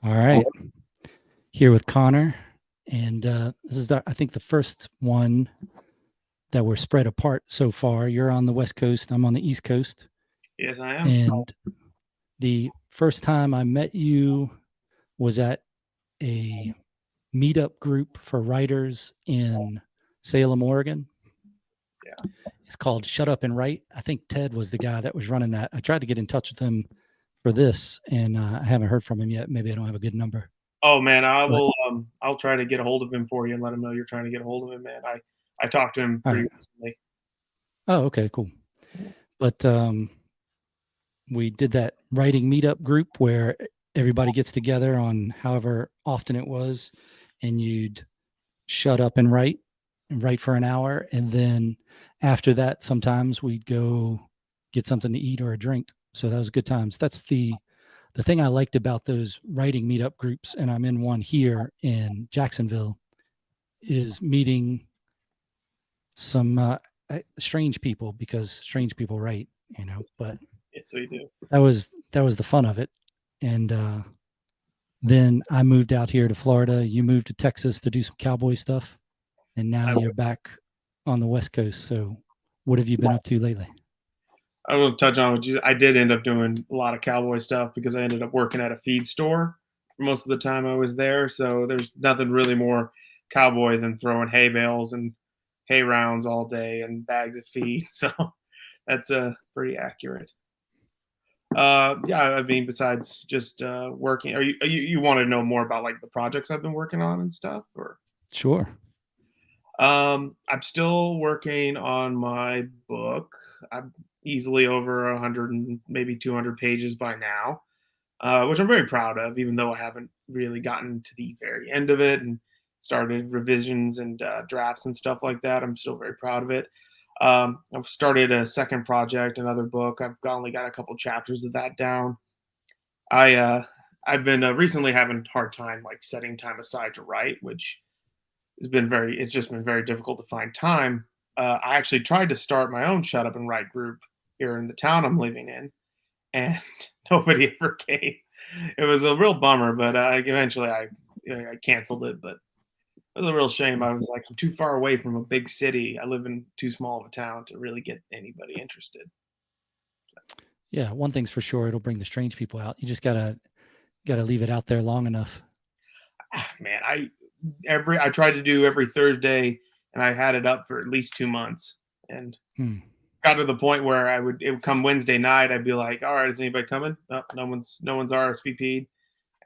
All right. Here with Connor. And this is, I think, the first one that we're spread apart so far. You're on the West Coast, I'm on the East Coast. Yes, I am. And the first time I met you was at a meetup group for writers in Salem, Oregon. Yeah. It's called Shut Up and Write. I think Ted was the guy that was running that. I tried to get in touch with him for this, and I haven't heard from him yet. Maybe I don't have a good number. Oh man, I But will. I'll try to get a hold of him for you and let him know you're trying to get a hold of him, man. I talked to him all pretty right. recently. Oh, okay, cool. But we did that writing meetup group where everybody gets together on however often it was, and you'd shut up and write for an hour. And then after that, sometimes we'd go get something to eat or a drink. So that was good times. That's the thing I liked about those writing meetup groups, and I'm in one here in Jacksonville, is meeting some strange people, because strange people write, but Yes, we do. that was the fun of it. And then I moved out here to Florida. You moved to Texas to do some cowboy stuff, and now you're back on the West Coast. So what have you been up to lately? I will touch on what you. I did end up doing a lot of cowboy stuff because I ended up working at a feed store for most of the time I was there. So there's nothing really more cowboy than throwing hay bales and hay rounds all day and bags of feed. So that's pretty accurate. Yeah, I mean, besides just working, you want to know more about like the projects I've been working on and stuff, or? Sure. I'm still working on my book. I'm easily over 100 and maybe 200 pages by now, which I'm very proud of, even though I haven't really gotten to the very end of it and started revisions and drafts and stuff like that. I'm still very proud of it. I've started a second project, another book. Only got a couple chapters of that down. I I've been recently having a hard time like setting time aside to write, which it's just been very difficult to find time. I actually tried to start my own shut up and write group here in the town I'm living in, and nobody ever came. It was a real bummer, but eventually I canceled it. But it was a real shame. I was like, I'm too far away from a big city. I live in too small of a town to really get anybody interested. Yeah, one thing's for sure, it'll bring the strange people out. You just gotta leave it out there long enough. Man, I tried to do every Thursday, and I had it up for at least 2 months, and Hmm. got to the point where it would come Wednesday night. I'd be like, all right, is anybody coming? No one's RSVP'd,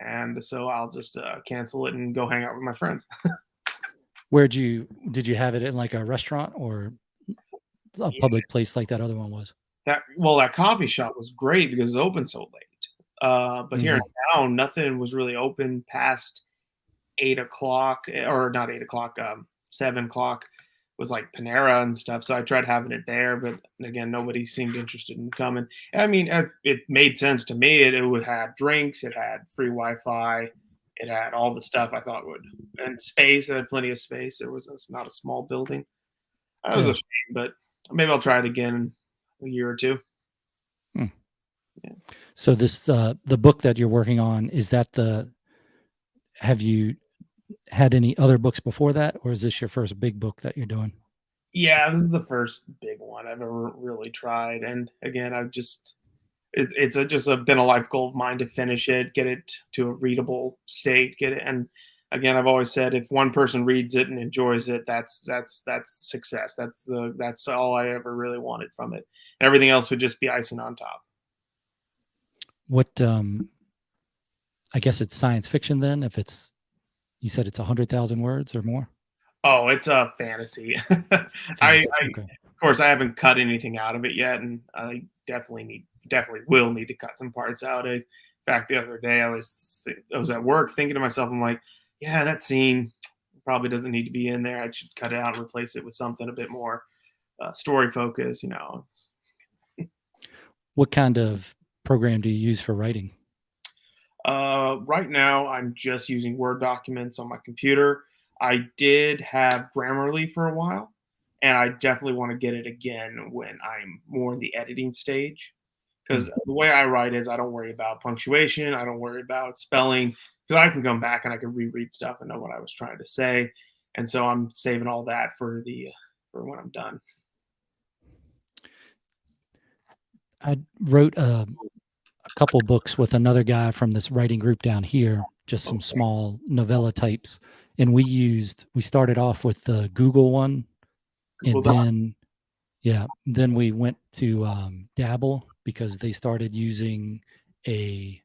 and so I'll just cancel it and go hang out with my friends. Did you have it in like a restaurant or a Yeah, public place like that other one was? that coffee shop was great because it's open so late. But here in Mm-hmm. town, nothing was really open past 8 o'clock, or not 8 o'clock, 7 o'clock was like Panera and stuff. So I tried having it there, but again, nobody seemed interested in coming. I mean, it made sense to me. It would have drinks, it had free Wi-Fi, it had all the stuff I thought would, and space. It had plenty of space. It's not a small building. That was a Yeah. shame, but maybe I'll try it again in a year or two. Hmm. Yeah. So this the book that you're working on, is that the have you had any other books before that, or is this your first big book that you're doing? Yeah, this is the first big one I've ever really tried, and again, I've just been a life goal of mine to finish it, get it to a readable state, get it. And again, I've always said if one person reads it and enjoys it, that's success. That's all I ever really wanted from it. Everything else would just be icing on top. What I guess it's science fiction then, if it's you said it's 100,000 words or more? Oh, it's a fantasy. Fantasy. Okay. Of course, I haven't cut anything out of it yet, and I definitely will need to cut some parts out. In fact, the other day I was at work thinking to myself, I'm like, yeah, that scene probably doesn't need to be in there. I should cut it out and replace it with something a bit more story focused. What kind of program do you use for writing? Right now, I'm just using Word documents on my computer. I did have Grammarly for a while, and I definitely want to get it again when I'm more in the editing stage. Because Hmm. the way I write is I don't worry about punctuation, I don't worry about spelling, because I can come back and I can reread stuff and know what I was trying to say, and so I'm saving all that for the for when I'm done. I wrote a couple books with another guy from this writing group down here, just some Okay, small novella types. And we started off with the Google one. And Google Doc. then, yeah, then we went to Dabble because they started using a,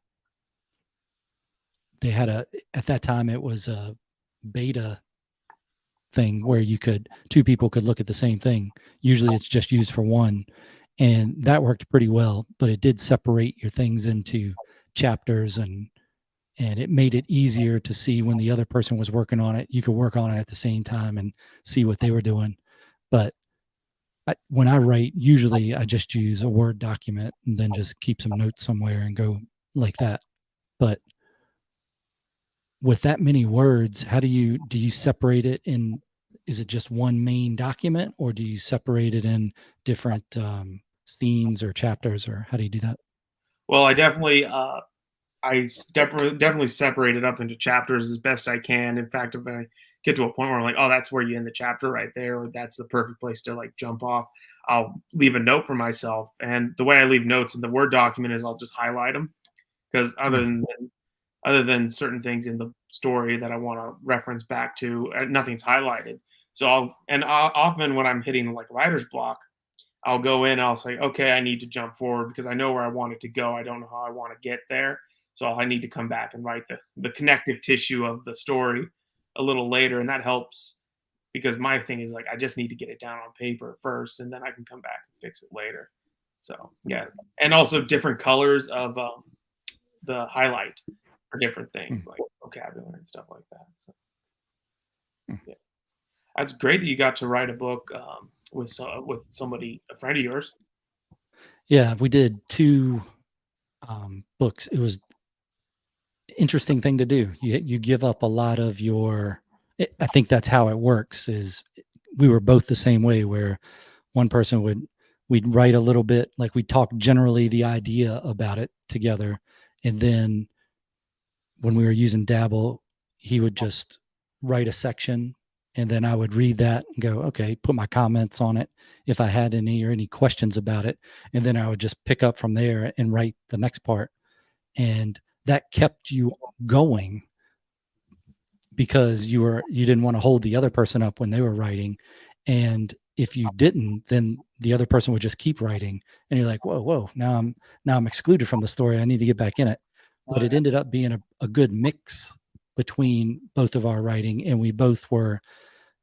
they had a, at that time, it was a beta thing where two people could look at the same thing. Usually it's just used for one. And that worked pretty well, but it did separate your things into chapters, and it made it easier to see when the other person was working on it. You could work on it at the same time and see what they were doing. But when I write, usually I just use a Word document and then just keep some notes somewhere and go like that. But with that many words, how do you separate it in? Is it just one main document, or do you separate it in different scenes or chapters, or how do you do that? Well, I definitely definitely separate it up into chapters as best I can. In fact, if I get to a point where I'm like, oh, that's where you end the chapter right there, or that's the perfect place to like jump off, I'll leave a note for myself. And the way I leave notes in the Word document is I'll just highlight them because Hmm. other than certain things in the story that I want to reference back to, nothing's highlighted. So often when I'm hitting like writer's block, I'll go in, I'll say, okay, I need to jump forward because I know where I want it to go. I don't know how I want to get there. So I need to come back and write the connective tissue of the story a little later. And that helps because my thing is like, I just need to get it down on paper first and then I can come back and fix it later. So, yeah. And also different colors of the highlight for different things Hmm. like vocabulary and stuff like that. So, Hmm. yeah. That's great that you got to write a book with somebody, a friend of yours. Yeah, we did two books. It was interesting thing to do. You give up a lot of your. I think that's how it works. Is we were both the same way, where one person we'd write a little bit, like we'd talk generally the idea about it together, and then when we were using Dabble, he would just write a section, and then I would read that and go, okay, put my comments on it if I had any or any questions about it, and then I would just pick up from there and write the next part, and that kept you going because you didn't want to hold the other person up when they were writing, and if you didn't, then the other person would just keep writing, and you're like, whoa, now I'm excluded from the story, I need to get back in it. But it ended up being a good mix between both of our writing, and we both were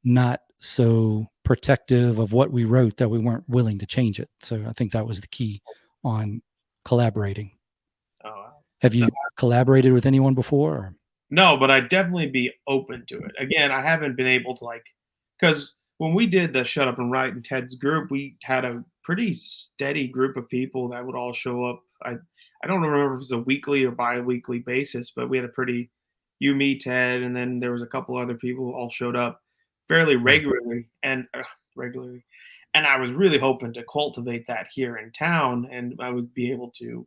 not so protective of what we wrote that we weren't willing to change it. So I think that was the key on collaborating. Oh, Have so you collaborated with anyone before, or? no, but I'd definitely be open to it. Again, I haven't been able to like because when we did the Shut Up and Write in Ted's group, we had a pretty steady group of people that would all show up. I don't remember if it was a weekly or bi-weekly basis, but we had a pretty you, me, Ted, and then there was a couple other people who all showed up fairly Mm. regularly and regularly. And I was really hoping to cultivate that here in town, and I would be able to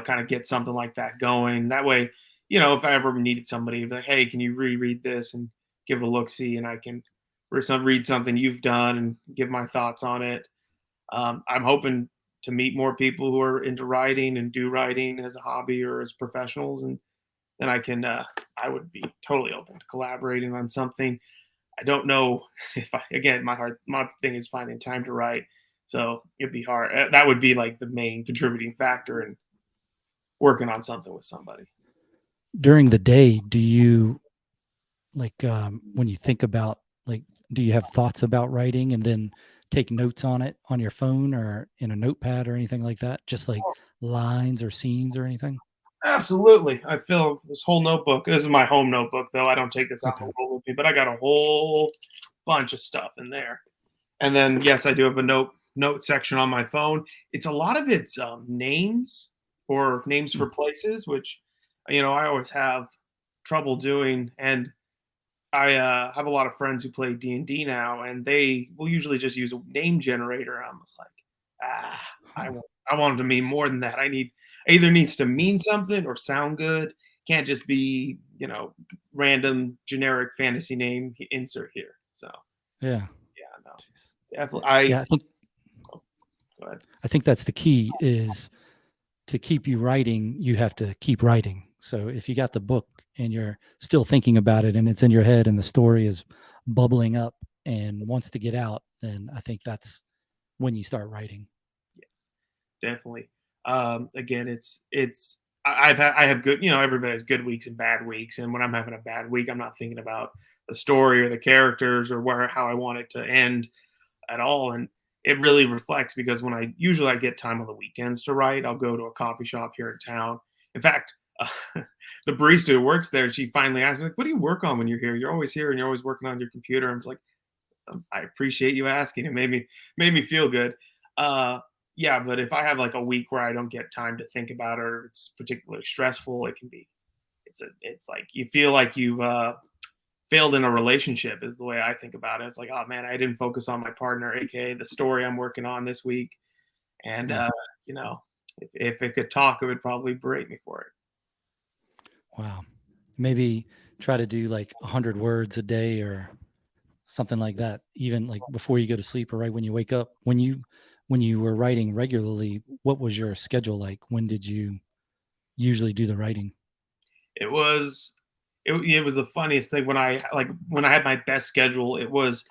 kind of get something like that going. That way, if I ever needed somebody, like, hey, can you reread this and give it a look see, and I can read something you've done and give my thoughts on it. I'm hoping to meet more people who are into writing and do writing as a hobby or as professionals, and then I would be totally open to collaborating on something. I don't know if again, my thing is finding time to write. So it'd be hard. That would be like the main contributing factor in working on something with somebody. During the day, do you like when you think about, like, do you have thoughts about writing and then take notes on it on your phone or in a notepad or anything like that, just like lines or scenes or anything? Absolutely. I fill this whole notebook. This is my home notebook, though. I don't take this out on Okay. the road with me, but I got a whole bunch of stuff in there. And then, yes, I do have a note section on my phone. It's a lot of it's names or names for Mm. places, which I always have trouble doing. And I have a lot of friends who play D&D now, and they will usually just use a name generator. I'm just like, ah, Huh. I want it to mean more than that. Either needs to mean something or sound good. can't just be, random generic fantasy name insert here. So Yeah. yeah, no, Jeez. definitely. Yeah, Oh, go ahead. I think that's the key is to keep you writing, you have to keep writing. So if you got the book and you're still thinking about it and it's in your head and the story is bubbling up and wants to get out, then I think that's when you start writing. Yes, definitely. Again, I have good, everybody has good weeks and bad weeks, and when I'm having a bad week, I'm not thinking about the story or the characters or where how I want it to end at all. And it really reflects because when I get time on the weekends to write, I'll go to a coffee shop here in town. In fact, the barista who works there, she finally asked me, like, "What do you work on when you're here? You're always here and you're always working on your computer." I was like, I appreciate you asking. It made me feel good. Uh, yeah, but if I have like a week where I don't get time to think about it, or it's particularly stressful, it can be. It's like you feel like you've failed in a relationship is the way I think about it. It's like, oh man, I didn't focus on my partner, aka the story I'm working on this week, and Hmm. you know, if it could talk, it would probably berate me for it. Wow. Maybe try to do like 100 words a day or something like that, even like before you go to sleep or right when you wake up. When you were writing regularly, what was your schedule like? When did you usually do the writing? It was it was the funniest thing when I had my best schedule. It was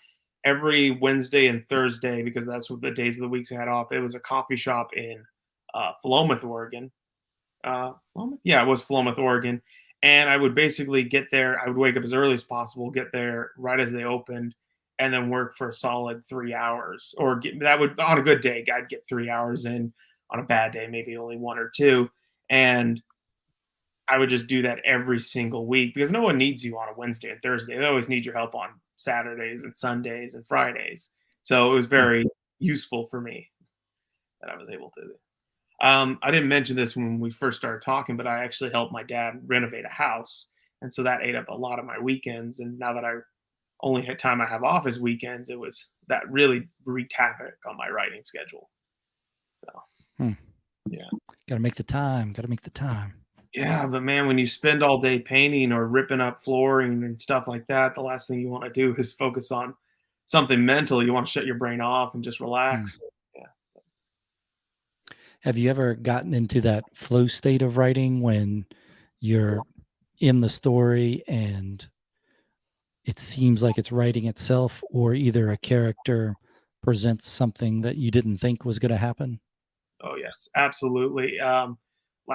every Wednesday and Thursday because that's what the days of the weeks I had off. It was a coffee shop in Philomath, Oregon. Philomath? Yeah, it was Philomath, Oregon. And I would basically get there. I would wake up as early as possible, get there right as they opened, and then work for a solid 3 hours. That would on a good day, I'd get 3 hours in. On a bad day, maybe only one or two. And I would just do that every single week because no one needs you on a Wednesday and Thursday. They always need your help on Saturdays and Sundays and Fridays. So it was Hmm. very useful for me that I was able to. I didn't mention this when we first started talking, but I actually helped my dad renovate a house, and so that ate up a lot of my weekends. And now that I only had time I have off is weekends, it was that really wreaked havoc on my writing schedule. So Hmm. yeah. Got to make the time. Got to make the time. Yeah, but man, when you spend all day painting or ripping up flooring and stuff like that, the last thing you want to do is focus on something mental. You want to shut your brain off and just Hmm. relax. Yeah. Have you ever gotten into that flow state of writing when you're in the story and it seems like it's writing itself, or either a character presents something that you didn't think was going to happen? Oh yes, absolutely.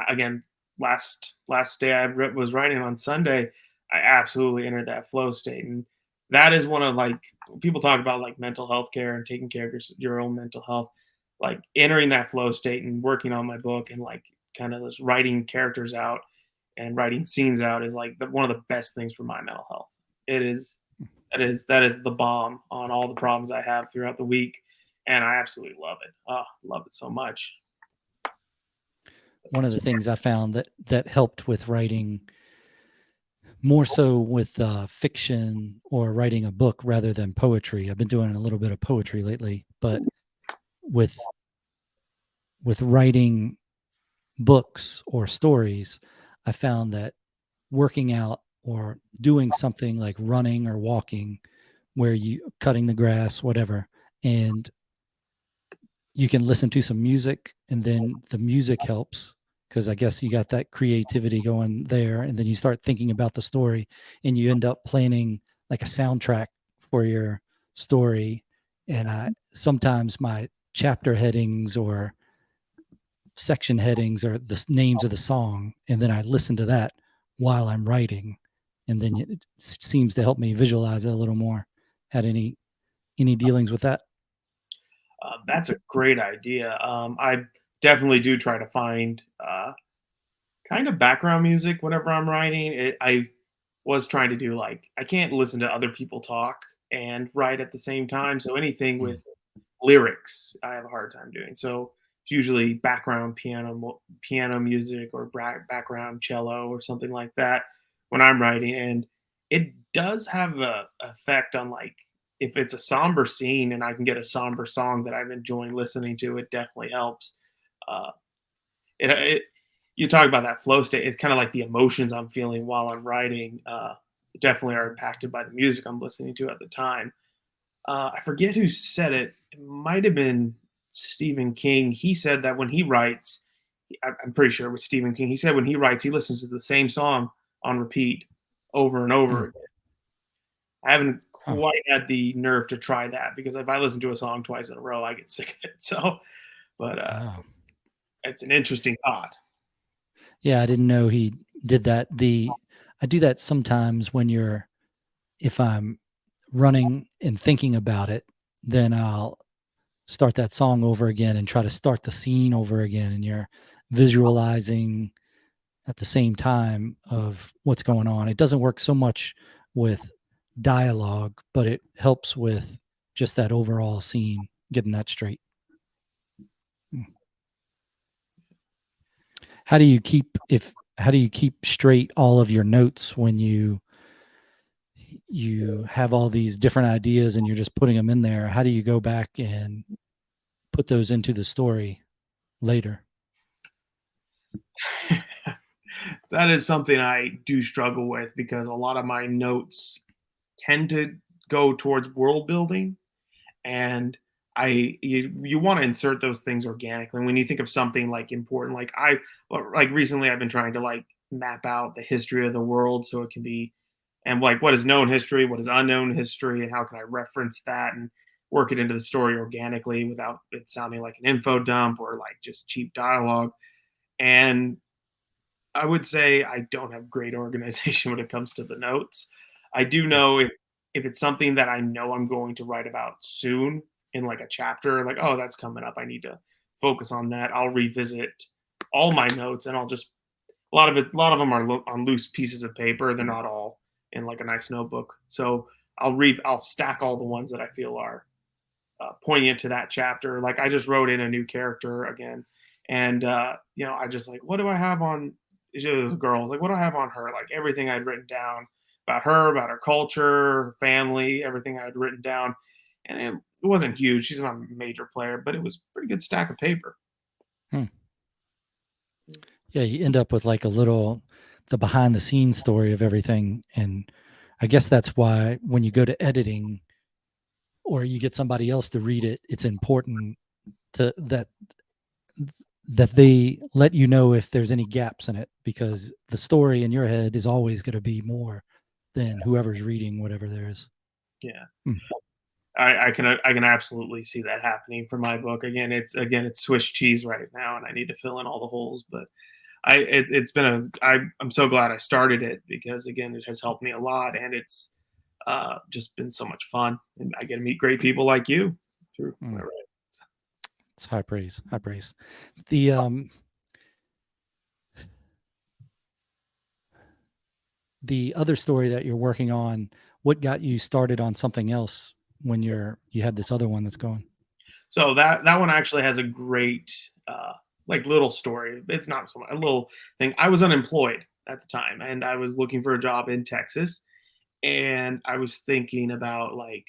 Again, last day was writing on Sunday, I absolutely entered that flow state, and that is one of like people talk about like mental health care and taking care of your own mental health. Like entering that flow state and working on my book and like kind of just writing characters out and writing scenes out is like one of the best things for my mental health. It is that is the bomb on all the problems I have throughout the week, and I absolutely love it. Oh, love it so much. One of the things I found that helped with writing, more so with fiction or writing a book rather than poetry. I've been doing a little bit of poetry lately, but with writing books or stories, I found that working out or doing something like running or walking, where you cutting the grass, whatever, and you can listen to some music, and then the music helps because I guess you got that creativity going there, and then you start thinking about the story, and you end up planning like a soundtrack for your story. And I sometimes my chapter headings or section headings are the names of the song, and then I listen to that while I'm writing, and then it seems to help me visualize it a little more. Had any dealings with that? That's a great idea. I definitely do try to find kind of background music whenever I'm writing. I was trying to do like I can't listen to other people talk and write at the same time. So anything Mm. with lyrics, I have a hard time doing. So it's usually background piano music or background cello or something like that when I'm writing, and it does have a effect on like if it's a somber scene and I can get a somber song that I'm enjoying listening to, it definitely helps. Uh, it you talk about that flow state. It's kind of like the emotions I'm feeling while I'm writing. Definitely are impacted by the music I'm listening to at the time. I forget who said it. It might have been Stephen King. He said that when he writes, I'm pretty sure it was Stephen King. He said when he writes, he listens to the same song on repeat over and Hmm. over again. I haven't Huh. quite had the nerve to try that because if I listen to a song twice in a row, I get sick of it. So, but Oh. it's an interesting thought. Yeah, I didn't know he did that. I do that sometimes when you're if I'm running and thinking about it, then I'll start that song over again and try to start the scene over again, and you're visualizing at the same time of what's going on. It doesn't work so much with dialogue, but it helps with just that overall scene, getting that straight. Hmm. How do you keep straight all of your notes when you have all these different ideas and you're just putting them in there? How do you go back and put those into the story later? That is something I do struggle with because a lot of my notes tend to go towards world building, and you want to insert those things organically. When you think of something like important, like recently I've been trying to like map out the history of the world so it can be, and like what is known history, what is unknown history, and how can I reference that and work it into the story organically without it sounding like an info dump or like just cheap dialogue. And I would say I don't have great organization when it comes to the notes. I do Hmm. know if it's something that I know I'm going to write about soon in like a chapter, like, oh, that's coming up. I need to focus on that. I'll revisit all my notes and I'll just a lot of them are on loose pieces of paper. They're not all in like a nice notebook. So I'll stack all the ones that I feel are poignant to that chapter. Like I just wrote in a new character again, and I just like, what do I have on? She was a girl. I was like, what do I have on her? Like everything I'd written down about her culture, her family, everything I'd written down, and it wasn't huge. She's not a major player, but it was a pretty good stack of paper. Hmm. Yeah, you end up with like a little the behind the scenes story of everything. And I guess that's why when you go to editing or you get somebody else to read it, it's important to that they let you know if there's any gaps in it, because the story in your head is always going to be more than whoever's reading whatever there is. Yeah. Hmm. I can absolutely see that happening for my book. It's Swiss cheese right now, and I need to fill in all the holes. But it's been I'm so glad I started it because again it has helped me a lot, and it's just been so much fun, and I get to meet great people like you through my Hmm. writing. It's high praise, high praise. The other story that you're working on, what got you started on something else when you had this other one that's going? So that one actually has a great like little story. It's not so much a little thing. I was unemployed at the time, and I was looking for a job in Texas, and I was thinking about like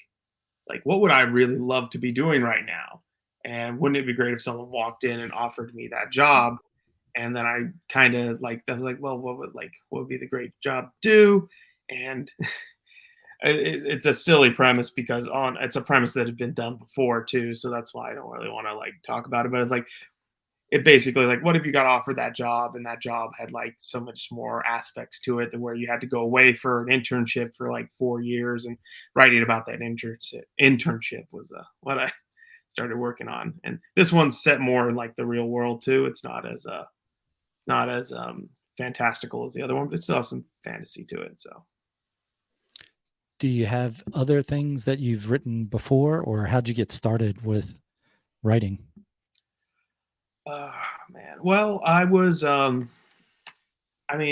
what would I really love to be doing right now? And wouldn't it be great if someone walked in and offered me that job? And then I kind of like I was like, well, what would be the great job to do? And it's a silly premise because on it's a premise that had been done before too, so that's why I don't really want to like talk about it. But it's like it basically like what if you got offered that job and that job had like so much more aspects to it than where you had to go away for an internship for like 4 years, and writing about that internship was what I started working on. And this one's set more in like the real world too. It's not as fantastical as the other one, but it still has some fantasy to it. So Do you have other things that you've written before, or how'd you get started with writing? man, well, I mean,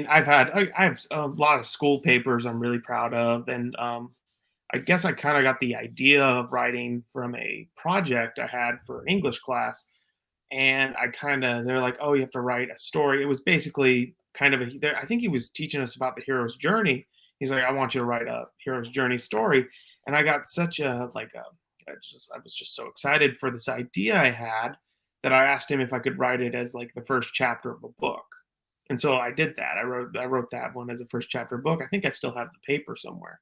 I have a lot of school papers I'm really proud of, and I guess I kind of got the idea of writing from a project I had for an English class, and they're like, oh, you have to write a story. It was basically kind of I think he was teaching us about the hero's journey. He's like, I want you to write a hero's journey story, and I got such a I was just so excited for this idea I had that I asked him if I could write it as like the first chapter of a book. And so I did that. I wrote that one as a first chapter book. I think I still have the paper somewhere.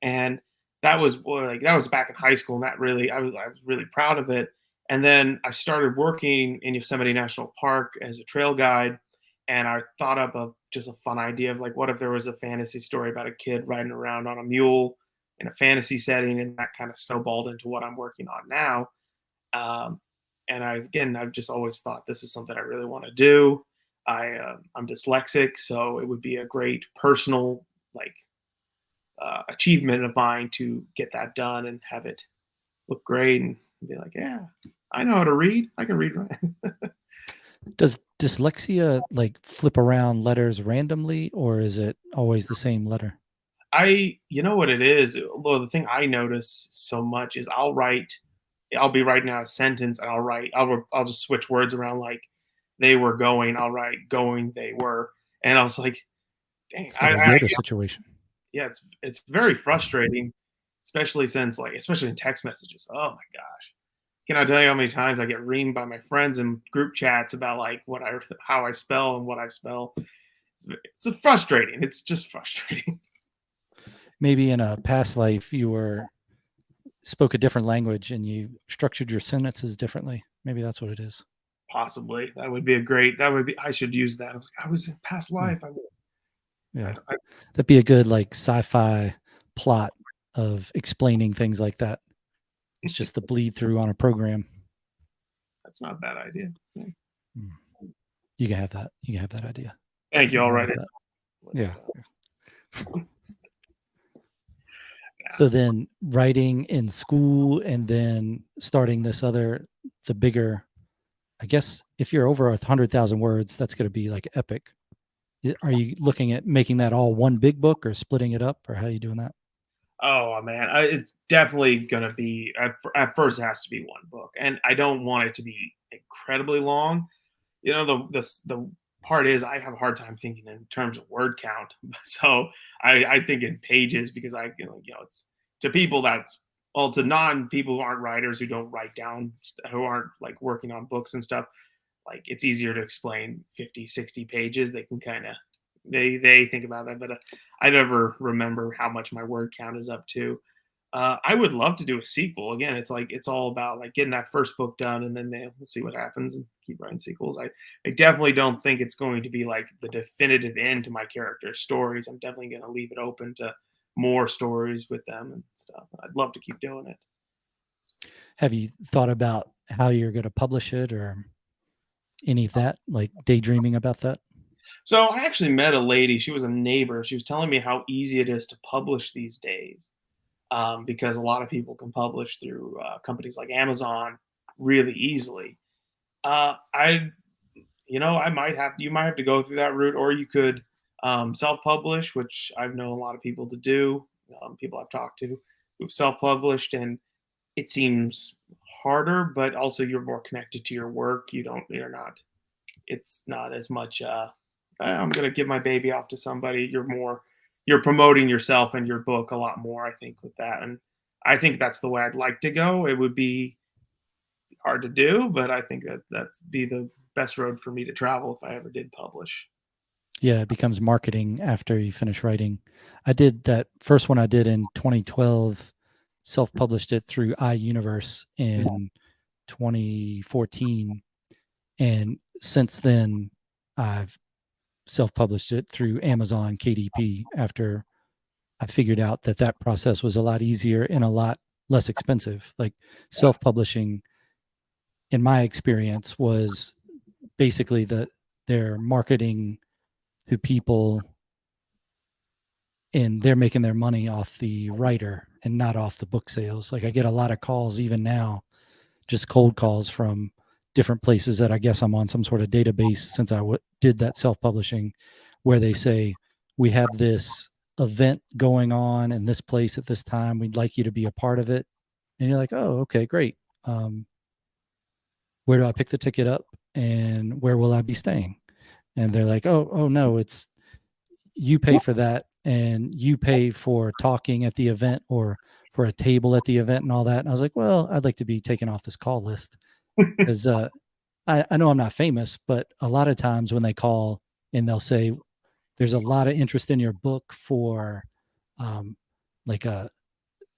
And that was that was back in high school, and that really I was really proud of it. And then I started working in Yosemite National Park as a trail guide, and I thought up a just a fun idea of like, what if there was a fantasy story about a kid riding around on a mule in a fantasy setting, and that kind of snowballed into what I'm working on now. Um, and I've just always thought this is something I really want to do. I'm dyslexic, so it would be a great personal like achievement of mine to get that done and have it look great and be like, yeah, I know how to read. I can read. Right. Does dyslexia like flip around letters randomly, or is it always the same letter? You know what it is. Well, the thing I notice so much is I'll be writing out a sentence, and I'll just switch words around. Like they were going, I'll write going, they were, and I was like, dang, It's like a Yoda situation. yeah, it's very frustrating, especially since especially in text messages. Oh my gosh. Can I tell you how many times I get reamed by my friends in group chats about like how I spell and what I spell? It's frustrating. It's just frustrating. Maybe in a past life you were spoke a different language and you structured your sentences differently. Maybe that's what it is. Possibly that would be a great. That would be. I should use that. I was in past Hmm. life. Yeah, I, that'd be a good like sci-fi plot of explaining things like that. It's just the bleed through on a program. that's not a bad idea. Hmm. You can have that. You can have that idea. Thank you. All right. Yeah. So then writing in school and then starting the bigger, I guess if you're over 100,000 words, that's going to be like epic. Are you looking at making that all one big book or splitting it up, or how are you doing that? Oh man, it's definitely gonna be at first. It has to be one book, and I don't want it to be incredibly long. You know, the part is I have a hard time thinking in terms of word count. So I think in pages because it's to people that's well to non people who aren't writers who don't write down who aren't like working on books and stuff. Like it's easier to explain 50, 60 pages. They can kind of they think about that, but I never remember how much my word count is up to. I would love to do a sequel. Again, it's like it's all about like getting that first book done, and then we'll see what happens and keep writing sequels. I definitely don't think it's going to be like the definitive end to my character's stories. I'm definitely going to leave it open to more stories with them and stuff. I'd love to keep doing it. Have you thought about how you're going to publish it or any of that, like daydreaming about that? So I actually met a lady. She was a neighbor. She was telling me how easy it is to publish these days because a lot of people can publish through companies like Amazon really easily. I I might have you might have to go through that route, or you could self-publish, which I've known a lot of people to do. People I've talked to who've self-published, and it seems harder, but also you're more connected to your work. You're not. It's not as much. I'm going to give my baby off to somebody. You're promoting yourself and your book a lot more. I think with that, and I think that's the way I'd like to go. It would be hard to do, but I think that's be the best road for me to travel if I ever did publish. Yeah, it becomes marketing after you finish writing. I did that first one I did in 2012, self-published it through iUniverse in 2014. And since then, I've self-published it through Amazon KDP after I figured out that that process was a lot easier and a lot less expensive. Like self-publishing, in my experience, was basically their marketing to people and they're making their money off the writer and not off the book sales. Like I get a lot of calls even now, just cold calls from different places that I guess I'm on some sort of database since I did that self-publishing, where they say, we have this event going on in this place at this time. We'd like you to be a part of it. And you're like, oh, okay, great. Where do I pick the ticket up and where will I be staying? And they're like, oh no, it's you pay for that and you pay for talking at the event or for a table at the event and all that. And I was like, well, I'd like to be taken off this call list because I know I'm not famous, but a lot of times when they call, and they'll say, there's a lot of interest in your book for like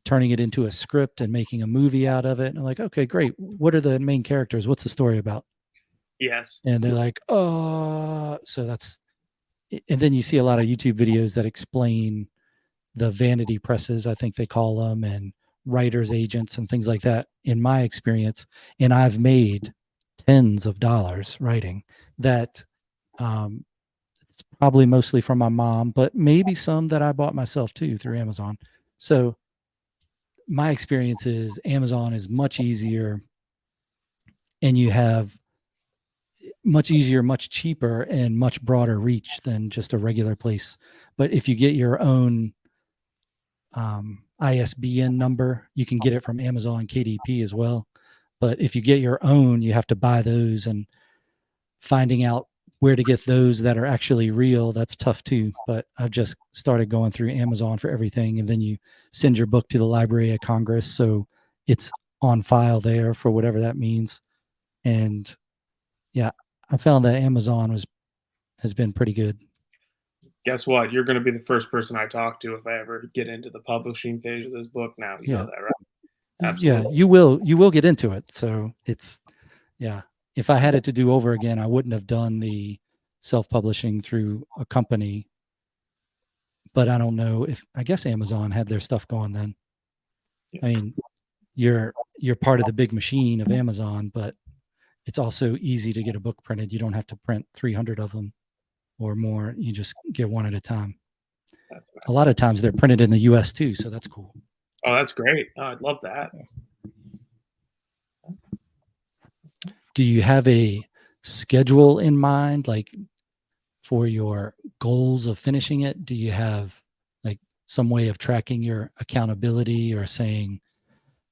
turning it into a script and making a movie out of it. And I'm like, okay, great. What are the main characters? What's the story about? Yes. And they're like, so that's, and then you see a lot of YouTube videos that explain the vanity presses, I think they call them, and writers' agents and things like that. In my experience, and I've made tens of dollars writing that. It's probably mostly from my mom, but maybe some that I bought myself too through Amazon. So my experience is Amazon is much easier, and you have much easier, much cheaper, and much broader reach than just a regular place. But if you get your own ISBN number, you can get it from Amazon KDP as well. But if you get your own, you have to buy those, and finding out where to get those that are actually real, that's tough too. But I've just started going through Amazon for everything, and then you send your book to the Library of Congress, so it's on file there for whatever that means. And yeah, I found that Amazon has been pretty good. Guess what? You're going to be the first person I talk to if I ever get into the publishing phase of this book. Now you know Yeah, that, right? yeah, Absolutely. you will get into it. So it's, yeah. If I had it to do over again, I wouldn't have done the self-publishing through a company, but I don't know if, I guess Amazon had their stuff going then. Yeah, I mean, you're part of the big machine of Amazon, but it's also easy to get a book printed. You don't have to print 300 of them or more. You just get one at a time. that's A nice. lot of times they're printed in the US too, so that's cool. Oh, that's great. Oh, I'd love that. Do you have a schedule in mind, like for your goals of finishing it? Do you have like some way of tracking your accountability, or saying,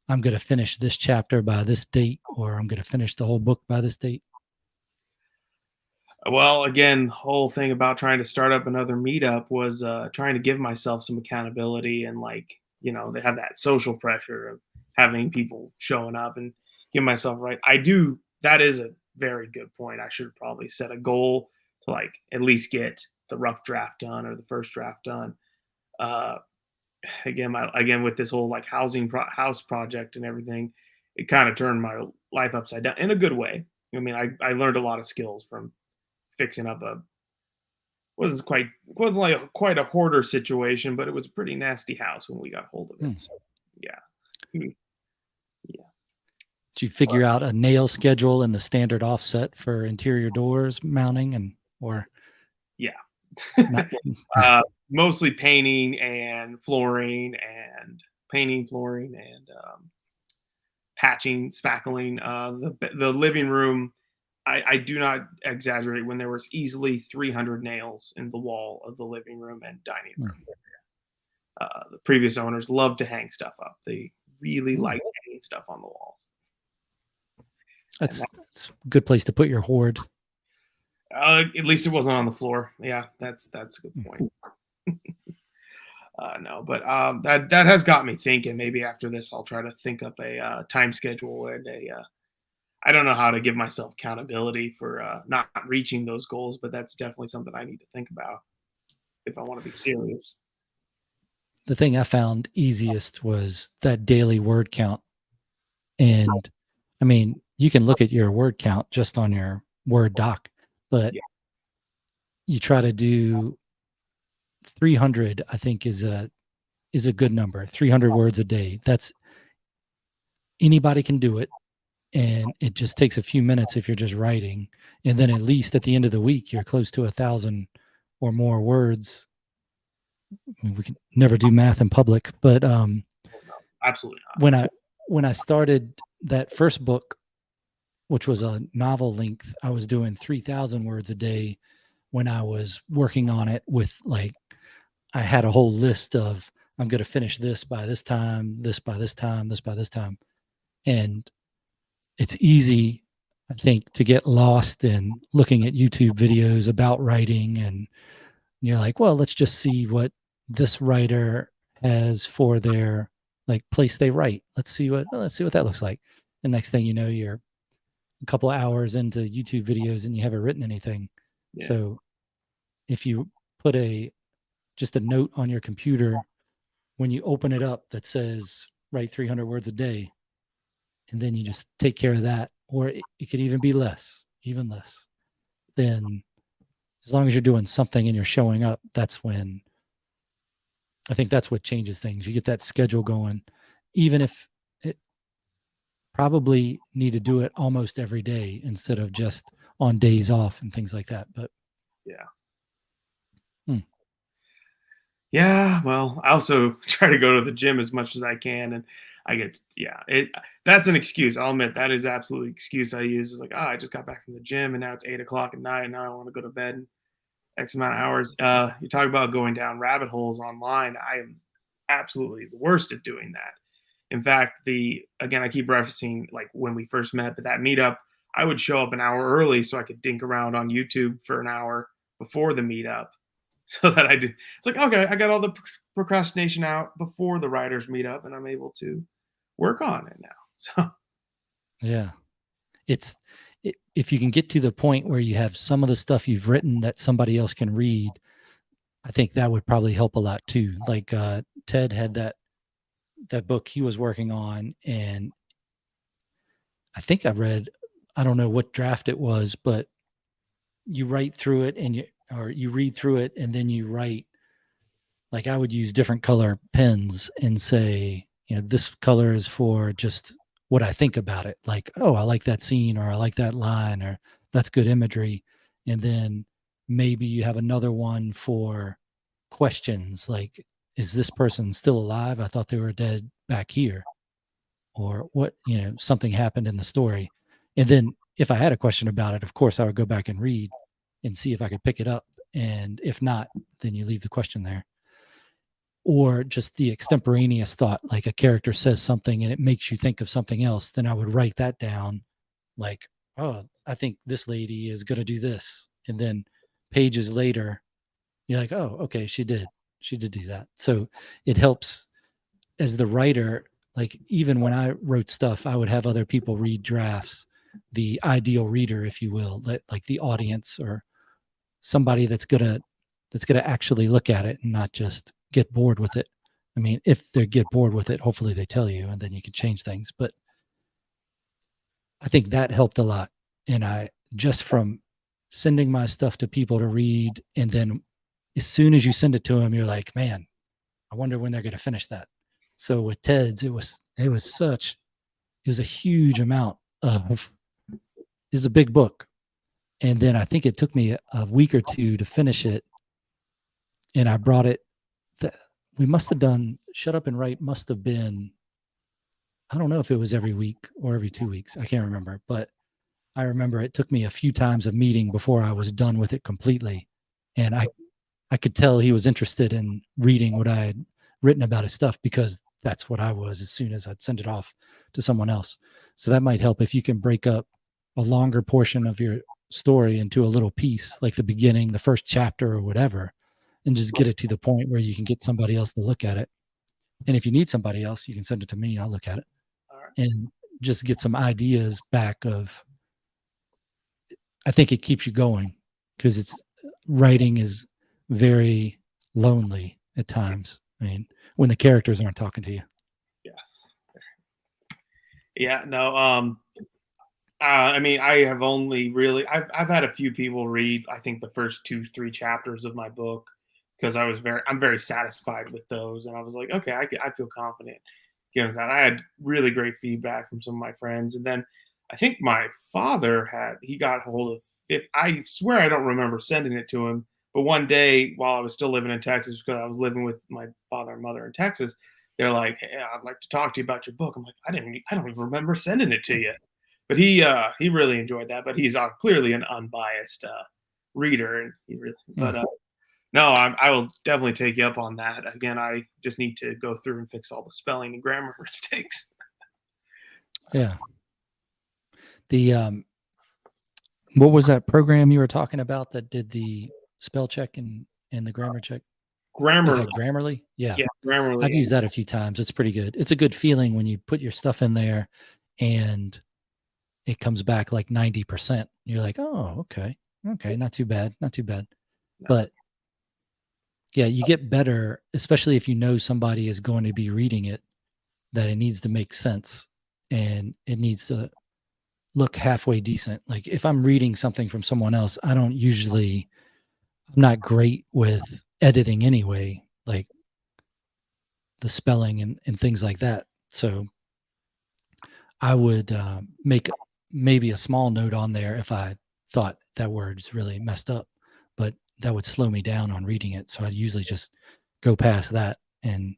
I'm going to finish this chapter by this date, or I'm going to finish the whole book by this date? Well, again, whole thing about trying to start up another meetup was trying to give myself some accountability and like, they have that social pressure of having people showing up and give myself right. I do. That is a very good point. I should probably set a goal to like at least get the rough draft done or the first draft done. Uh, again with this whole like house project and everything, it kind of turned my life upside down in a good way. I mean, I learned a lot of skills from fixing up a wasn't like quite a hoarder situation, but it was a pretty nasty house when we got hold of Hmm. it. So yeah, mm, yeah, Did you figure out a nail schedule and the standard offset for interior doors mounting, and or yeah. not? uh, Mostly painting, flooring, and patching, spackling. The living room. I do not exaggerate when there was easily 300 nails in the wall of the living room and dining Hmm. room. The previous owners loved to hang stuff up. They really Hmm. liked hanging stuff on the walls. And That's a good place to put your hoard. at least it wasn't on the floor. Yeah, that's a good Hmm. point. No, but that has got me thinking. Maybe after this, I'll try to think up a time schedule and a. I don't know how to give myself accountability for not reaching those goals, but that's definitely something I need to think about if I want to be serious. The thing I found easiest was that daily word count. And I mean, you can look at your word count just on your Word doc, but Yeah, you try to do 300, I think is a good number. 300 words a day. That's, anybody can do it, and it just takes a few minutes if you're just writing. And then at least at the end of the week you're close to 1,000 or more words. I mean, we can never do math in public, but oh, no, absolutely not. when I started that first book, which was a novel length, I was doing 3,000 words a day when I was working on it. With like, I had a whole list of, I'm going to finish this by this time, this by this time, this by this time. And it's easy, I think, to get lost in looking at YouTube videos about writing. And you're like, well, let's just see what this writer has for their like place they write. Let's see what that looks like. The next thing you know, you're a couple of hours into YouTube videos and you haven't written anything. Yeah. So if you put just a note on your computer when you open it up that says write 300 words a day, and then you just take care of that, or it could even be less, even less. Then as long as you're doing something and you're showing up, that's when I think that's what changes things. You get that schedule going, even if it probably need to do it almost every day instead of just on days off and things like that. But Yeah. hmm, Yeah, well, I also try to go to the gym as much as I can, and I get yeah, it that's an excuse. I'll admit that is absolutely excuse I use. Is like, oh, I just got back from the gym, and now it's 8 o'clock at night, and now I want to go to bed in X amount of hours. You talk about going down rabbit holes online. I am absolutely the worst at doing that. In fact, the again, I keep referencing like when we first met, but that meetup, I would show up an hour early so I could dink around on YouTube for an hour before the meetup, so that I did. It's like okay, I got all the procrastination out before the writers meetup, and I'm able to work on it now. So yeah, it's if you can get to the point where you have some of the stuff you've written that somebody else can read, I think that would probably help a lot too. Like Ted had that book he was working on, and I think I don't know what draft it was, but you write through it or you read through it and then you write. Like I would use different color pens and say, this color is for just what I think about it. Like, oh, I like that scene, or I like that line, or that's good imagery. And then maybe you have another one for questions like, is this person still alive? I thought they were dead back here. Or what, something happened in the story. And then if I had a question about it, of course, I would go back and read and see if I could pick it up. And if not, then you leave the question there. Or just the extemporaneous thought, like a character says something and it makes you think of something else, then I would write that down like, oh, I think this lady is going to do this. And then pages later, you're like, oh, okay, she did. She did do that. So it helps as the writer. Like, even when I wrote stuff, I would have other people read drafts, the ideal reader, if you will, like the audience or somebody that's gonna actually look at it and not just get bored with it. I mean, if they get bored with it, hopefully they tell you and then you can change things. But I think that helped a lot. And I just from sending my stuff to people to read, and then as soon as you send it to them, you're like, man, I wonder when they're going to finish that. So with Ted's, it was a huge amount of it's a big book. And then I think it took me a week or two to finish it. And I brought it we must have done Shut Up and Write must have been, I don't know if it was every week or every 2 weeks. I can't remember, but I remember it took me a few times of meeting before I was done with it completely. And I could tell he was interested in reading what I had written about his stuff, because that's what I was as soon as I'd send it off to someone else. So that might help if you can break up a longer portion of your story into a little piece, like the beginning, the first chapter or whatever, and just get it to the point where you can get somebody else to look at it. And if you need somebody else, you can send it to me. I'll look at it all right. and just get some ideas back of, I think it keeps you going, because writing is very lonely at times. I mean, when the characters aren't talking to you. Yes. Yeah. No. I mean, I have only really I've had a few people read I think the first 2 3 chapters of my book, because I'm very satisfied with those, and I was like, okay, I feel confident giving that. I had really great feedback from some of my friends, and then I think my father he got hold of it. I swear I don't remember sending it to him, but one day while I was still living in Texas, because I was living with my father and mother in Texas, they're like, hey, I'd like to talk to you about your book. I'm like, I don't even remember sending it to you. But he really enjoyed that. But he's clearly an unbiased reader, and he really. Hmm. But no, I will definitely take you up on that. Again, I just need to go through and fix all the spelling and grammar mistakes. Yeah. The what was that program you were talking about that did the spell check and the grammar check? Is Grammarly, that Grammarly? Yeah. yeah, Grammarly, I've used that a few times. It's pretty good. It's a good feeling when you put your stuff in there and it comes back like 90%. You're like, oh, okay. Okay. Not too bad. Not too bad. No. But yeah, you get better, especially if you know somebody is going to be reading it, that it needs to make sense and it needs to look halfway decent. Like if I'm reading something from someone else, I'm not great with editing anyway, like the spelling and things like that. So I would make maybe a small note on there if I thought that word's really messed up, but that would slow me down on reading it. So I'd usually just go past that and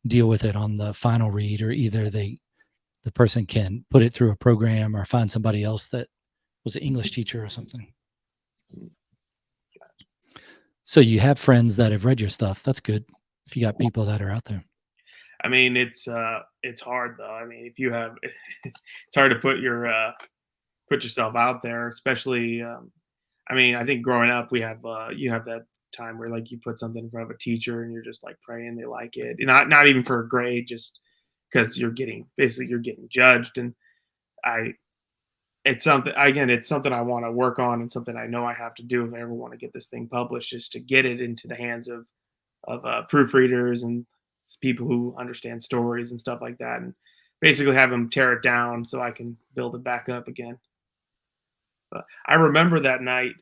deal with it on the final read, or either the person can put it through a program or find somebody else that was an English teacher or something. So you have friends that have read your stuff. That's good. If you got people that are out there. I mean, it's hard though. I mean, if you have, it's hard to put yourself out there, especially. I mean, I think growing up, we have you have that time where like you put something in front of a teacher and you're just like praying they like it, not even for a grade, just because you're getting judged. And I it's something I want to work on, and something I know I have to do if I ever want to get this thing published, is to get it into the hands of proofreaders and people who understand stories and stuff like that, and basically have them tear it down so I can build it back up again. But I remember that night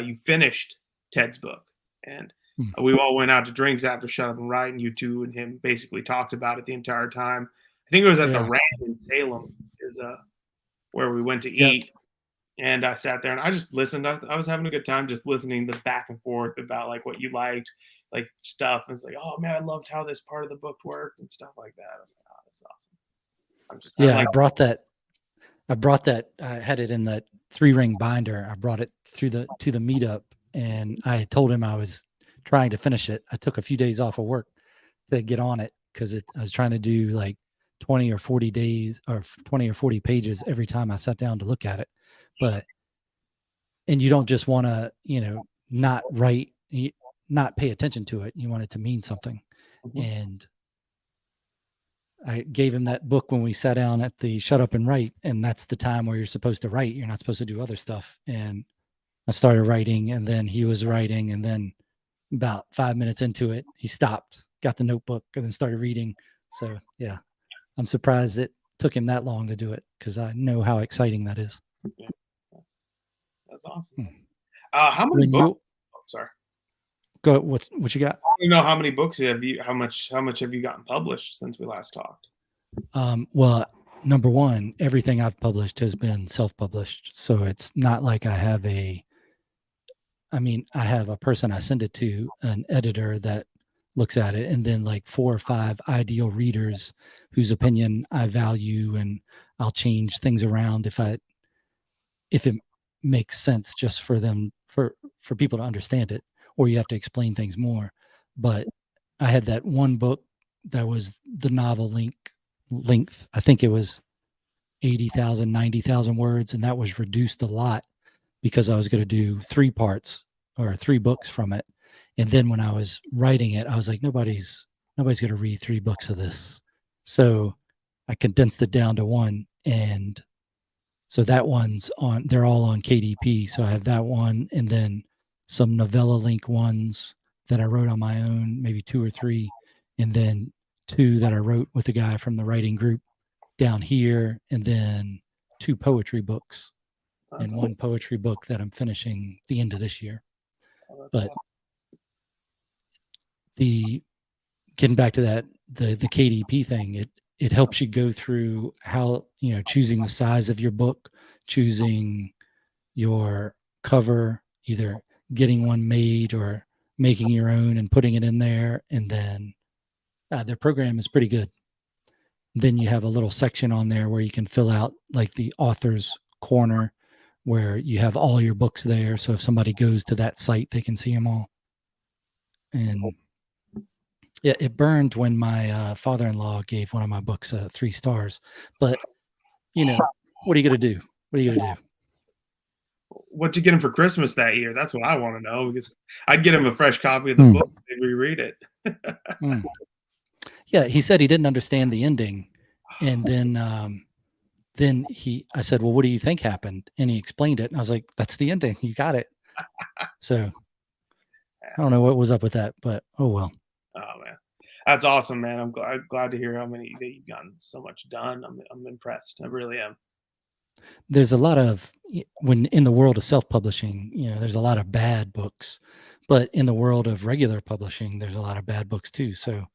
you finished Ted's book, and Hmm. we all went out to drinks after Shut Up and Write, and you two and him basically talked about it the entire time. I think it was at the Yeah. Ranch in Salem, is where we went to Yep. eat, and I sat there and I just listened. I was having a good time just listening to back and forth about like what you liked, like stuff. And it's like, oh man, I loved how this part of the book worked and stuff like that. I was like, oh, that's awesome. I Yeah. like. I brought that. I had it in that 3-ring binder. I brought it through to the meetup, and I had told him I was trying to finish it. I took a few days off of work to get on it because I was trying to do like 20 or 40 days or 20 or 40 pages every time I sat down to look at it. But and you don't just want to, not write, not pay attention to it. You want it to mean something. Mhm. And I gave him that book when we sat down at the Shut Up and Write, and that's the time where you're supposed to write. You're not supposed to do other stuff. And I started writing, and then he was writing, and then about 5 minutes into it, he stopped, got the notebook, and then started reading. So yeah, I'm surprised it took him that long to do it because I know how exciting that is. Yeah, that's awesome. Hmm. How many When books? you Oh, sorry. go, what you got? I don't know how many books have you? How much have you gotten published since we last talked? Well, number one, everything I've published has been self-published, so it's not like I have a person I send it to, an editor that looks at it, and then like 4 or 5 ideal readers whose opinion I value, and I'll change things around if it makes sense just for them for people to understand it, or you have to explain things more. But I had that one book that was the novel length. I think it was 80,000, 90,000 words, and that was reduced a lot because I was going to do 3 parts or 3 books from it. And then when I was writing it, I was like, nobody's going to read 3 books of this. So I condensed it down to one, and so that one's on, they're all on KDP. So I have that one, and then some novella link ones that I wrote on my own, maybe 2 or 3, and then 2 that I wrote with a guy from the writing group down here, and then 2 poetry books Oh, that's and awesome. 1 poetry book that I'm finishing the end of this year. Oh, that's But awesome. the getting back to that, the KDP thing, it helps you go through how, choosing the size of your book, choosing your cover, either getting one made or making your own and putting it in there. And then their program is pretty good. Then you have a little section on there where you can fill out like the author's corner, where you have all your books there. So if somebody goes to that site, they can see them all. And yeah, it burned when my father-in-law gave one of my books 3 stars. But what are you gonna do? What are you gonna do? What'd you get him for Christmas that year? That's what I want to know, because I'd get him a fresh copy of the Mm, book. They'd reread it. mm. Yeah, he said he didn't understand the ending, and then I said, "Well, what do you think happened?" And he explained it, and I was like, "That's the ending. You got it." So I don't know what was up with that, but oh well. Oh man, that's awesome, man. I'm glad to hear how many that you've gotten so much done. I'm impressed. I really am. There's a lot of when in the world of self-publishing, there's a lot of bad books, but in the world of regular publishing, there's a lot of bad books too. So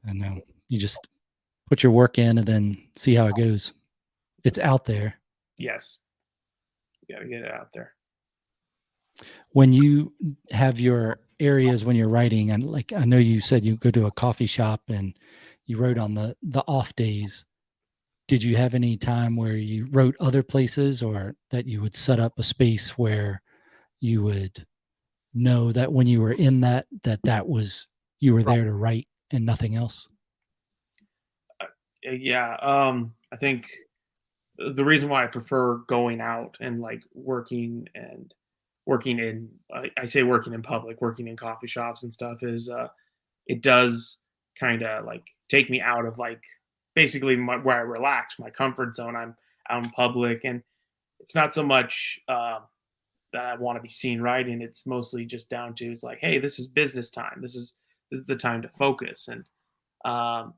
I know you just put your work in and then see how it goes. It's out there. Yes, you got to get it out there. When you have your areas when you're writing, and like I know you said you go to a coffee shop and you wrote on the off days. Did you have any time where you wrote other places, or that you would set up a space where you would know that when you were in that was you were there to write and nothing else? Yeah, I think the reason why I prefer going out and like working in I say working in public, working in coffee shops and stuff is it does kind of like take me out of like basically where I relax, my comfort zone. I'm out in public, and it's not so much that I want to be seen writing. It's mostly just down to it's like, hey, this is business time. This is the time to focus. And um,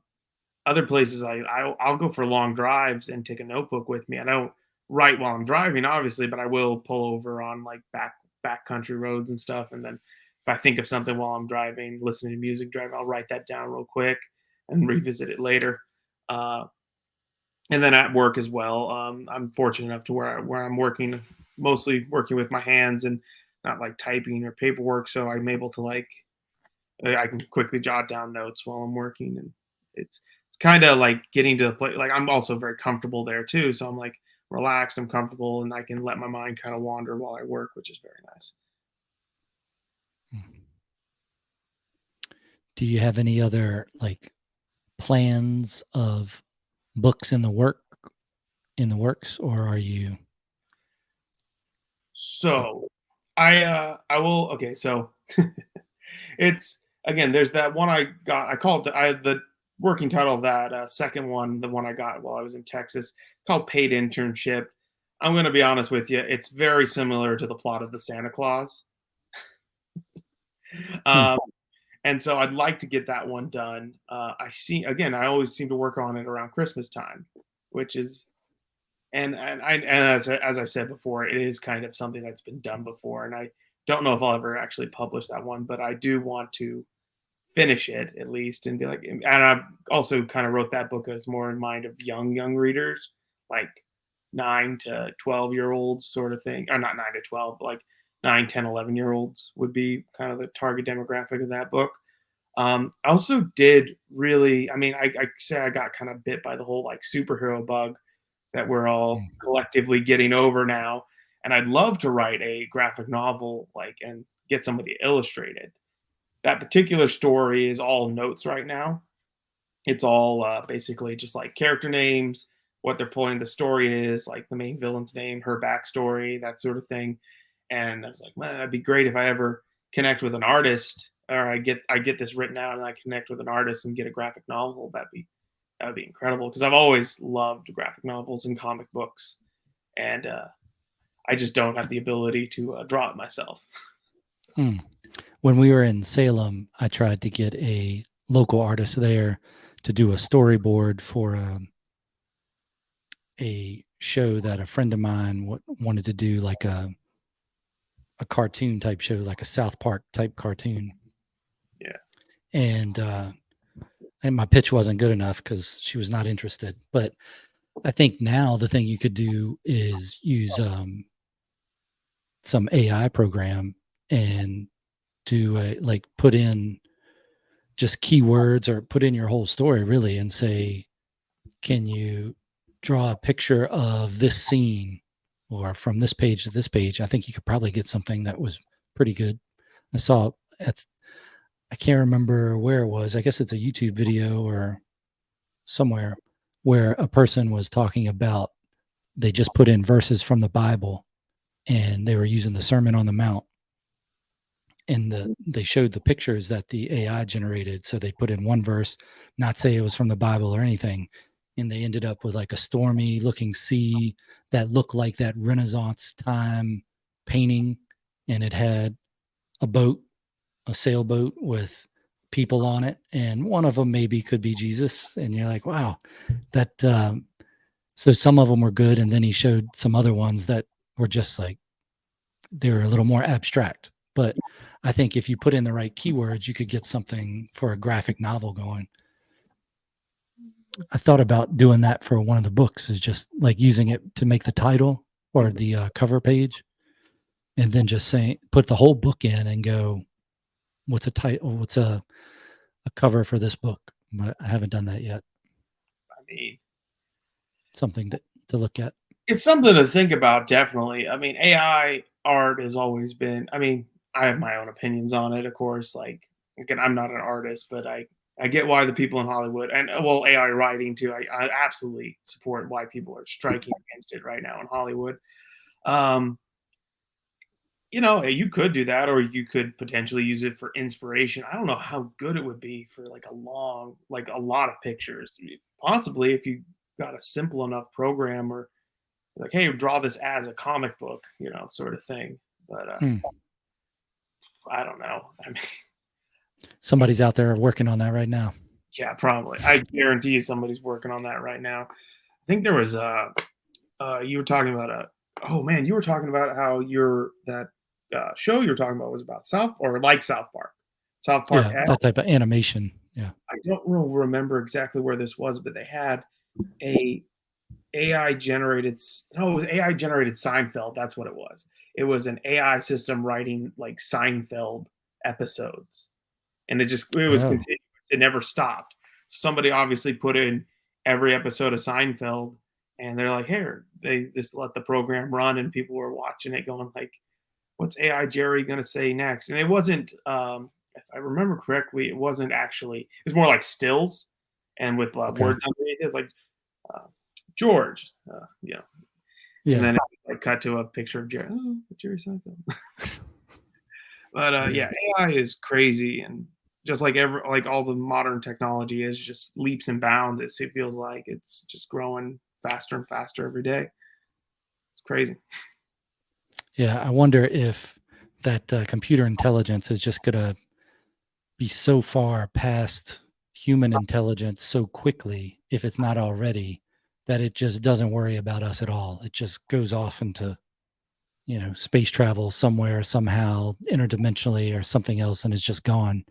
other places, I'll go for long drives and take a notebook with me. I don't write while I'm driving, obviously, but I will pull over on like back country roads and stuff. And then if I think of something while I'm driving, listening to music driving, I'll write that down real quick and revisit it later. Uh, and then at work as well, I'm fortunate enough to where I'm working mostly working with my hands and not like typing or paperwork, so I'm able to like I can quickly jot down notes while I'm working, and it's kind of like getting to the place. Like I'm also very comfortable there too, so I'm like relaxed, I'm comfortable, and I can let my mind kind of wander while I work, which is very nice. Do you have any other like plans of books in the works, or are you set? So I will okay. So it's again, there's that one I got. I called the working title of that second one, the one I got while I was in Texas, called Paid Internship. I'm going to be honest with you. It's very similar to the plot of the Santa Claus. Hmm. Um, and so I'd like to get that one done. I see again. I always seem to work on it around Christmas time, which is and as I said before, it is kind of something that's been done before, and I don't know if I'll ever actually publish that one, but I do want to finish it at least and be like. And I also kind of wrote that book as more in mind of young readers, like 9 to 12 year olds sort of thing, or not 9 to 12, but like 9, 10, 11 year olds would be kind of the target demographic of that book. I also did really, I mean, I say I got kind of bit by the whole like superhero bug that we're all Hmm. collectively getting over now. And I'd love to write a graphic novel, like, and get somebody to illustrate it. That particular story is all notes right now. It's all basically just like character names, what they're pulling the story is, like the main villain's name, her backstory, that sort of thing. And I was like, man, that'd be great if I ever connect with an artist, or I get this written out and I connect with an artist and get a graphic novel. That would be incredible because I've always loved graphic novels and comic books, and I just don't have the ability to draw it myself. Hmm. When we were in Salem, I tried to get a local artist there to do a storyboard for a show that a friend of mine wanted to do, like a cartoon type show, like a South Park type cartoon. Yeah, And my pitch wasn't good enough because she was not interested. But I think now the thing you could do is use some AI program and do like put in just keywords or put in your whole story really and say, can you draw a picture of this scene or from this page to this page? I think you could probably get something that was pretty good. I saw at, I can't remember where it was. I guess it's a YouTube video or somewhere where a person was talking about they just put in verses from the Bible and they were using the Sermon on the Mount, and they showed the pictures that the AI generated. So they put in one verse, not say it was from the Bible or anything, and they ended up with like a stormy looking sea that looked like that Renaissance time painting, and it had a boat, a sailboat with people on it, and one of them maybe could be Jesus, and you're like, wow, that. So some of them were good, and then he showed some other ones that were just like they were a little more abstract. But I think if you put in the right keywords, you could get something for a graphic novel going. I thought about doing that for one of the books, is just like using it to make the title or the cover page, and then just saying put the whole book in and go, what's a title? What's a cover for this book? But I haven't done that yet. I mean, Something to look at. it's something to think about, definitely. I mean, AI art has always been. I mean, I have my own opinions on it, of course. Like, again, I'm not an artist, but I get why the people in Hollywood and well, AI writing too. I absolutely support why people are striking against it right now in Hollywood. Um, you could do that, or you could potentially use it for inspiration. I don't know how good it would be for like like a lot of pictures. Possibly if you got a simple enough program, or like, hey, draw this as a comic book, sort of thing. But Hmm. I don't know. I mean, Somebody's out there working on that right now. yeah, probably. I guarantee you somebody's working on that right now. I think there was you were talking about oh man, you were talking about how that show you were talking about was about South Park. South Park Yeah, had, that type of animation. Yeah. I don't remember exactly where this was, but they had a AI generated no, it was AI generated Seinfeld. That's what it was. It was an AI system writing like Seinfeld episodes, and it was Oh, continuous. It never stopped. Somebody obviously put in every episode of Seinfeld, and they're like, "Here." They just let the program run, and people were watching it, going like, "What's AI Jerry going to say next?" And it wasn't. If I remember correctly, it wasn't actually. It was more like stills, and with okay. words underneath it. It's like uh, George, and Yeah. then it like cut to a picture of Jerry. Oh, Jerry Seinfeld. But Weird. yeah, AI is crazy, and just like like all the modern technology is just leaps and bounds. It feels like it's just growing faster and faster every day. It's crazy. Yeah. I wonder if that computer intelligence is just going to be so far past human intelligence so quickly, if it's not already, that it just doesn't worry about us at all. It just goes off into, space travel somewhere, somehow, interdimensionally or something else, and it's just gone.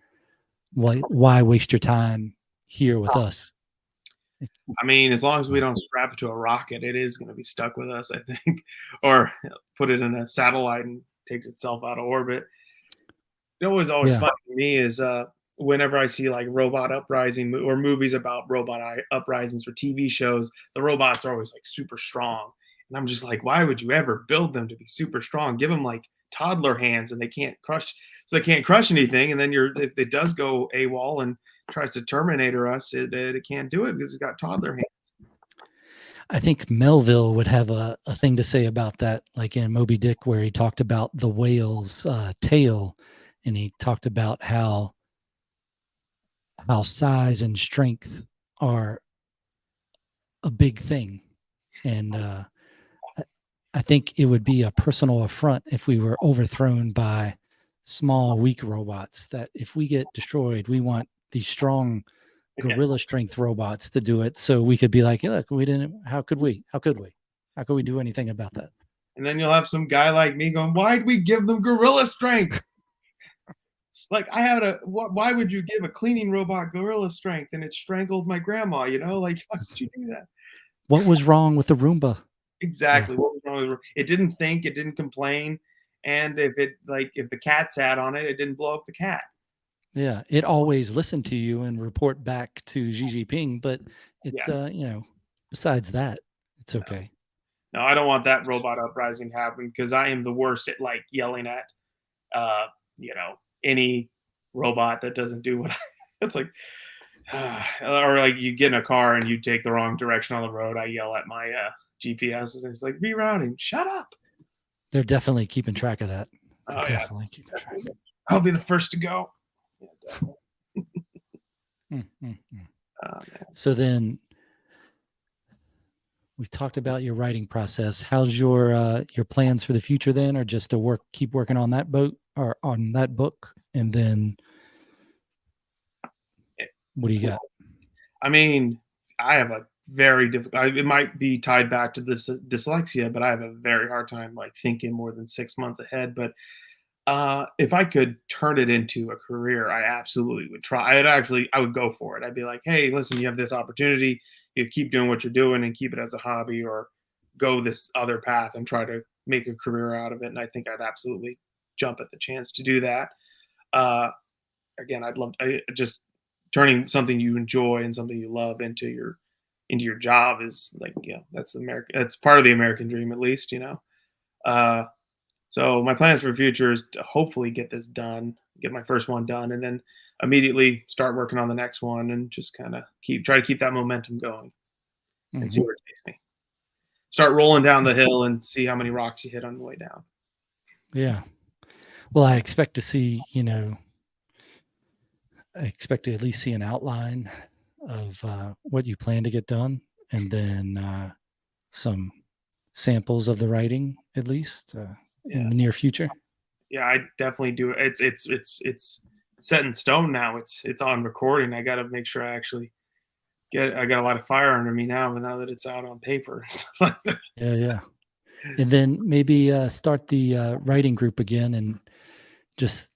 Why waste your time here with us? I mean, as long as we don't strap it to a rocket, it is going to be stuck with us, I think, or put it in a satellite and takes itself out of orbit. You know what's always Yeah. funny to me is whenever I see like robot uprising or movies about uprisings or TV shows, the robots are always like super strong, and I'm just like, why would you ever build them to be super strong? Give them like toddler hands, and they can't crush anything. And then if it does go AWOL and tries to Terminator us, it can't do it because it's got toddler hands. I think Melville would have a thing to say about that, like in Moby Dick, where he talked about the whale's tail, and he talked about how size and strength are a big thing. And I think it would be a personal affront if we were overthrown by small, weak robots. That if we get destroyed, we want these strong Yeah. gorilla strength robots to do it, so we could be like, look, we didn't. How could we? How could we? How could we do anything about that? And then you'll have some guy like me going, "Why'd we give them gorilla strength? Like I had why would you give a cleaning robot gorilla strength and it strangled my grandma? Like why would you do that?" What was wrong with the Roomba? Yeah, Exactly. What was wrong with it? It didn't think, it didn't complain, and if the cat sat on it, it didn't blow up the cat. yeah. It always listened to you and report back to Xi Jinping, but it, Yes. besides that, it's No. okay. No, I don't want that robot uprising to happen because I am the worst at like yelling at uh, any robot that doesn't do what I it's like or like you get in a car and you take the wrong direction on the road, I yell at my GPS and it's like rerouting. Shut up. They're definitely keeping track of that. They're Oh yeah. definitely keeping track. I'll be the first to go. Yeah, definitely. Mm, mm, mm. Man. So then we've talked about your writing process. How's your plans for the future then, or just to keep working on that boat? or on that book, and then what do you got? I mean, I have a very difficult. It might be tied back to this dyslexia, but I have a very hard time like thinking more than 6 months ahead. But if I could turn it into a career, I absolutely would try. I would go for it. I'd be like, hey, listen, you have this opportunity. You keep doing what you're doing and keep it as a hobby, or go this other path and try to make a career out of it. And I think I'd absolutely jump at the chance to do that. Uh, Again, just turning something you enjoy and something you love into your job is like, that's the American, that's part of the American dream, at least, Uh, so my plans for the future is to hopefully get this done, get my first one done, and then immediately start working on the next one, and just kind of try to keep that momentum going and see Hmm. where it takes me. Start rolling down the hill and see how many rocks you hit on the way down. Yeah. Well, I expect to see, I expect to at least see an outline of what you plan to get done, and then some samples of the writing, at least in Yeah, the near future. yeah, I definitely do. It's set in stone now. It's on recording. I got to make sure I actually get. I got a lot of fire under me now, but now that it's out on paper and stuff like that. Yeah, yeah. And then maybe start the writing group again, and just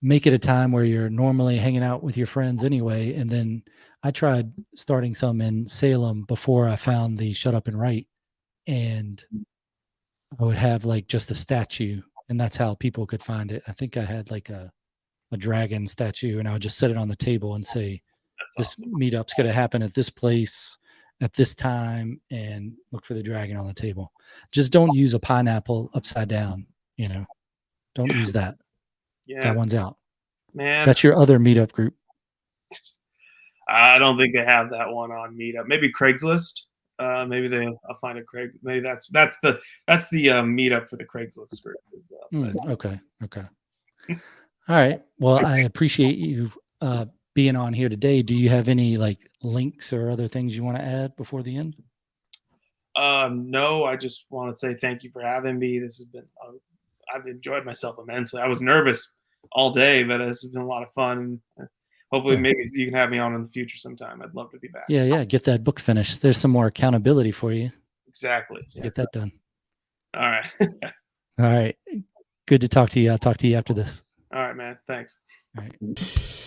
make it a time where you're normally hanging out with your friends anyway. And then I tried starting some in Salem before I found the Shut Up and Write, and I would have like just a statue, and that's how people could find it. I think I had like a dragon statue, and I would just set it on the table and say, That's this awesome. meetup's going to happen at this place at this time, and look for the dragon on the table. Just don't use a pineapple upside down, you know, don't use that. Yeah, That one's out. man. That's your other meetup group. I don't think they have that one on Meetup. Maybe Craigslist. Maybe I'll find a Craig. Maybe that's the Meetup for the Craigslist group. Is the upside. Okay. Okay. All right. Well, I appreciate you being on here today. Do you have any like links or other things you want to add before the end? No, I just want to say thank you for having me. This has been. I've enjoyed myself immensely. I was nervous all day, but this has been a lot of fun. Hopefully, Yeah. maybe you can have me on in the future sometime. I'd love to be back. Yeah. Yeah. Get that book finished. There's some more accountability for you. Exactly. Let's Yeah. get that done. All right. All right. Good to talk to you. I'll talk to you after this. All right, man. Thanks. All right.